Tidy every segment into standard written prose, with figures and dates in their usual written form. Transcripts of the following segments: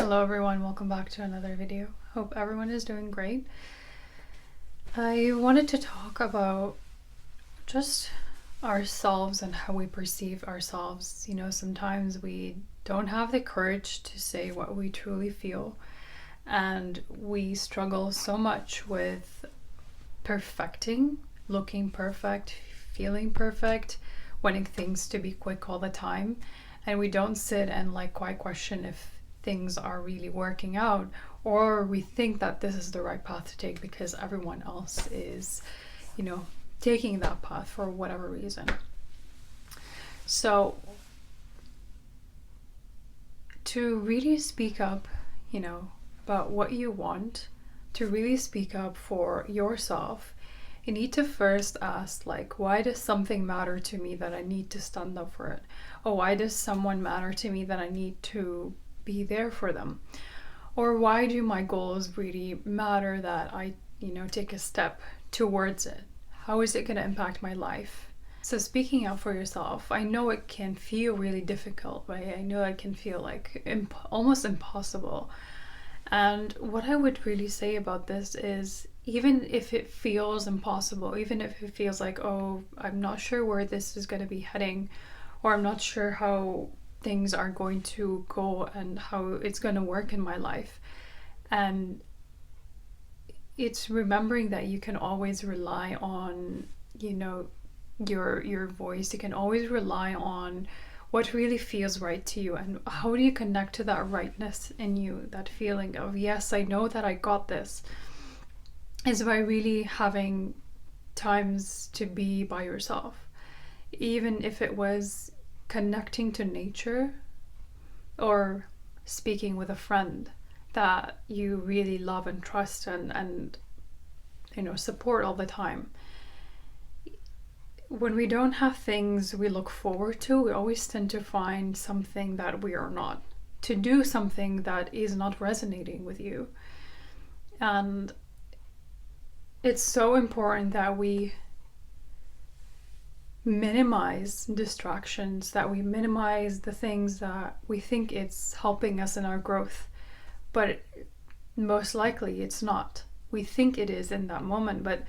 Hello everyone, welcome back to another video. Hope everyone is doing great. I wanted to talk about just ourselves and how we perceive ourselves. Sometimes we don't have the courage to say what we truly feel, and we struggle so much with perfecting, looking perfect, feeling perfect, wanting things to be quick all the time, and we don't sit and quite question if things are really working out, or we think that this is the right path to take because everyone else is taking that path for whatever reason. So to really speak up about what you want, to really speak up for yourself, you need to first ask, why does something matter to me that I need to stand up for it? Or why does someone matter to me that I need to be there for them? Or why do my goals really matter that I take a step towards it? How is it going to impact my life? So speaking up for yourself, I know it can feel really difficult, right? I know it can feel almost impossible. And what I would really say about this is, even if it feels impossible, even if it feels like, oh, I'm not sure where this is going to be heading, or I'm not sure how things are going to go and how it's going to work in my life. And it's remembering that you can always rely on, your voice. You can always rely on what really feels right to you. And how do you connect to that rightness in you, that feeling of, yes, I know that I got this, is by really having times to be by yourself. Even if it was connecting to nature or speaking with a friend that you really love and trust and support all the time. When we don't have things we look forward to, we always tend to find something that we are not, to do something that is not resonating with you. And it's so important that we minimize distractions, that we minimize the things that we think it's helping us in our growth, but most likely it's not. We think it is in that moment, but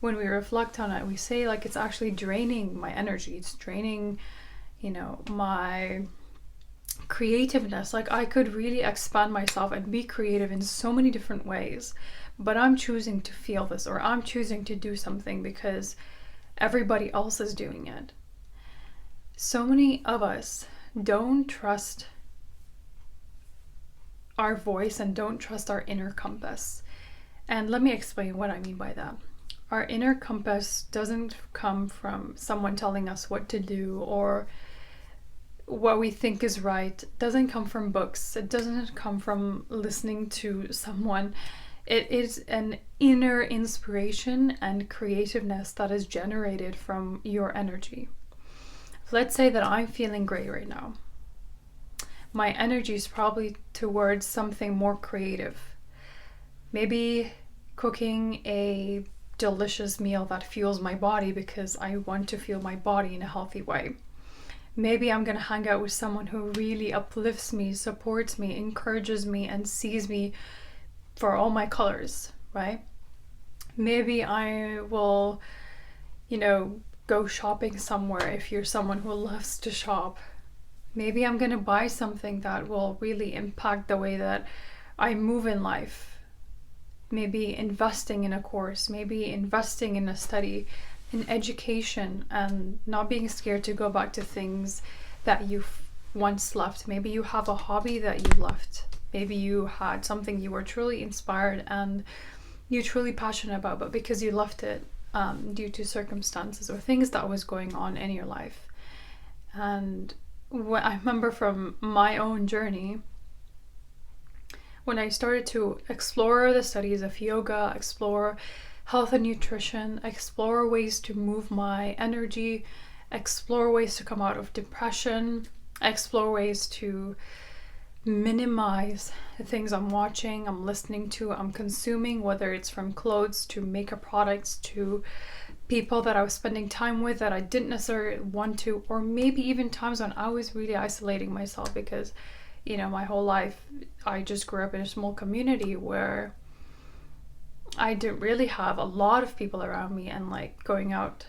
when we reflect on it, we say it's actually draining my energy. It's draining my creativeness. I could really expand myself and be creative in so many different ways, but I'm choosing to feel this, or I'm choosing to do something because everybody else is doing it. So many of us don't trust our voice and don't trust our inner compass. And let me explain what I mean by that. Our inner compass doesn't come from someone telling us what to do or what we think is right. It doesn't come from books. It doesn't come from listening to someone. It is an inner inspiration and creativeness that is generated from your energy. Let's say that I'm feeling great right now. My energy is probably towards something more creative. Maybe cooking a delicious meal that fuels my body because I want to fuel my body in a healthy way. Maybe I'm going to hang out with someone who really uplifts me, supports me, encourages me, and sees me for all my colors, right? Maybe I will, go shopping somewhere if you're someone who loves to shop. Maybe I'm going to buy something that will really impact the way that I move in life. Maybe investing in a course, maybe investing in a study, in education, and not being scared to go back to things that you've once left. Maybe you have a hobby that you left. Maybe you had something you were truly inspired and you're truly passionate about, but because you left it due to circumstances or things that was going on in your life. And what I remember from my own journey, when I started to explore the studies of yoga, explore health and nutrition, explore ways to move my energy, explore ways to come out of depression, explore ways to minimize the things I'm watching, I'm listening to, I'm consuming, whether it's from clothes to makeup products to people that I was spending time with that I didn't necessarily want to, or maybe even times when I was really isolating myself because my whole life, I just grew up in a small community where I didn't really have a lot of people around me, and like going out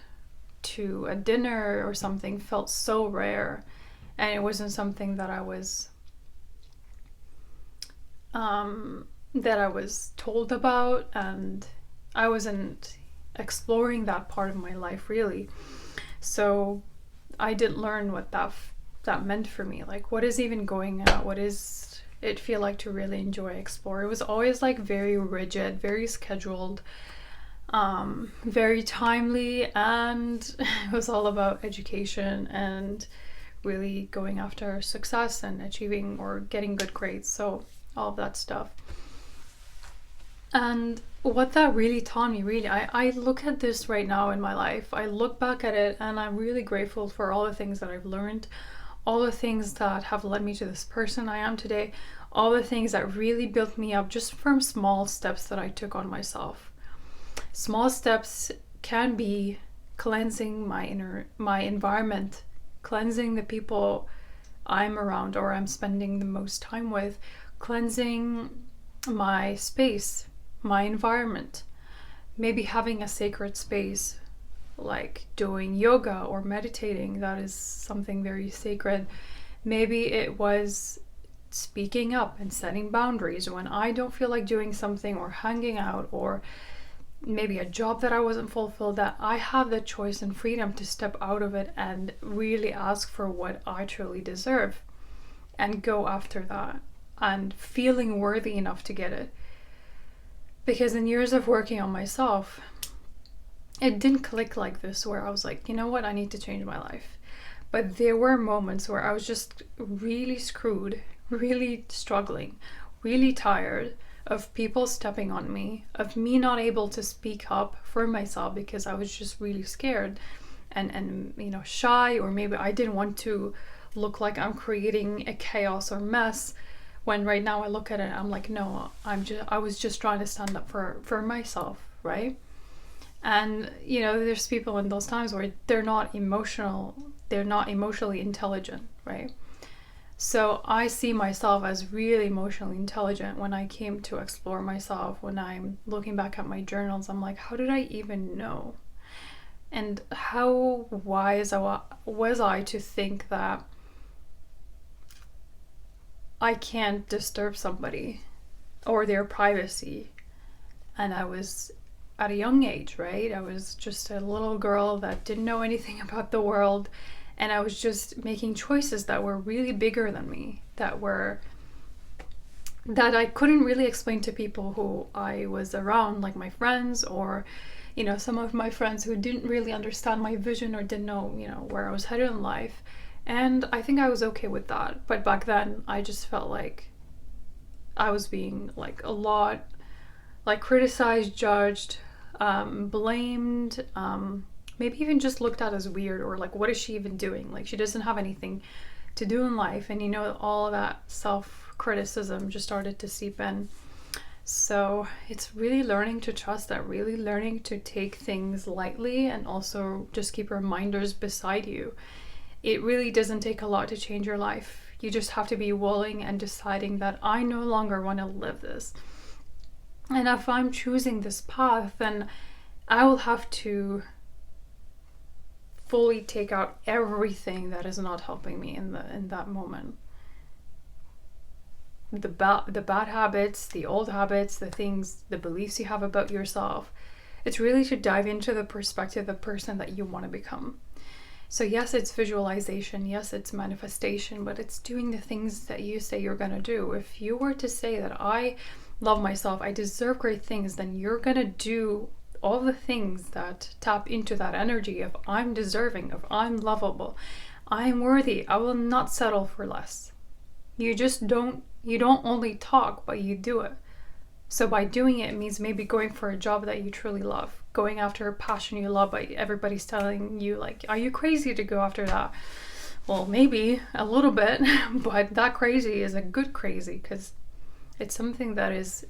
to a dinner or something felt so rare, and it wasn't something that I was told about, and I wasn't exploring that part of my life really. So I didn't learn what that meant for me. Like, what is even going out? What is it feel like to really enjoy, explore? It was always like very rigid, very scheduled, very timely, and it was all about education and really going after success and achieving or getting good grades. So all of that stuff. And what that really taught me, really, I look at this right now in my life. I look back at it and I'm really grateful for all the things that I've learned, all the things that have led me to this person I am today, all the things that really built me up just from small steps that I took on myself. Small steps can be cleansing my environment, cleansing the people I'm around or I'm spending the most time with, cleansing my space, my environment, maybe having a sacred space like doing yoga or meditating. That is something very sacred. Maybe it was speaking up and setting boundaries when I don't feel like doing something, or hanging out, or maybe a job that I wasn't fulfilled, that I have the choice and freedom to step out of it and really ask for what I truly deserve and go after that, and feeling worthy enough to get it. Because in years of working on myself, it didn't click like this where I was like, you know what, I need to change my life. But there were moments where I was just really screwed, really struggling, really tired of people stepping on me, of me not able to speak up for myself because I was just really scared and shy, or maybe I didn't want to look like I'm creating a chaos or mess, when right now I look at it, I'm like, no, I was just trying to stand up for myself, right? And there's people in those times where they're not emotionally intelligent, right? So I see myself as really emotionally intelligent. When I came to explore myself, when I'm looking back at my journals, I'm like, how did I even know? And how wise was I to think that I can't disturb somebody or their privacy? And I was at a young age, right? I was just a little girl that didn't know anything about the world, and I was just making choices that were really bigger than me, that I couldn't really explain to people who I was around, like my friends, or some of my friends who didn't really understand my vision or didn't know where I was headed in life. And I think I was okay with that. But back then I just felt like I was being like a lot like criticized, judged, blamed, maybe even just looked at as weird, or like, what is she even doing? Like, she doesn't have anything to do in life. And all of that self-criticism just started to seep in. So it's really learning to trust that, really learning to take things lightly, and also just keep reminders beside you. It really doesn't take a lot to change your life. You just have to be willing and deciding that I no longer want to live this. And if I'm choosing this path, then I will have to fully take out everything that is not helping me in that moment. The bad habits, the old habits, the things, the beliefs you have about yourself. It's really to dive into the perspective of the person that you want to become. So yes, it's visualization, yes, it's manifestation, but it's doing the things that you say you're going to do. If you were to say that I love myself, I deserve great things, then you're going to do all the things that tap into that energy of I'm deserving, of I'm lovable, I'm worthy, I will not settle for less. You don't only talk, but you do it. So by doing it means maybe going for a job that you truly love, going after a passion you love, but everybody's telling you like, are you crazy to go after that? Well, maybe a little bit, but that crazy is a good crazy, because it's something that is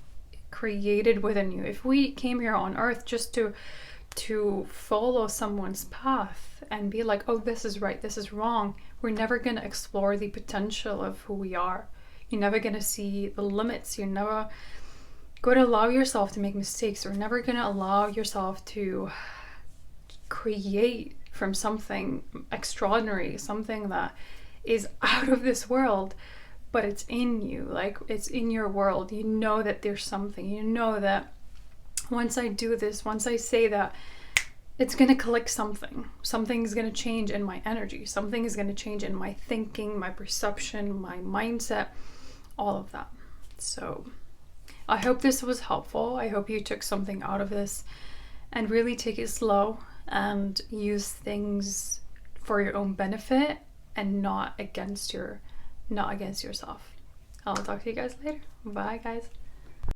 created within you. If we came here on earth just to follow someone's path and be like, oh, this is right, this is wrong, we're never going to explore the potential of who we are. You're never going to see the limits. You're never going to allow yourself to make mistakes. You're never going to allow yourself to create from something extraordinary, something that is out of this world, but it's in you, like it's in your world. You know that there's something, you know that once I do this, once I say that, it's going to click something. Something's going to change in my energy. Something is going to change in my thinking, my perception, my mindset, all of that. So I hope this was helpful. I hope you took something out of this and really take it slow and use things for your own benefit and not against yourself. I'll talk to you guys later. Bye, guys.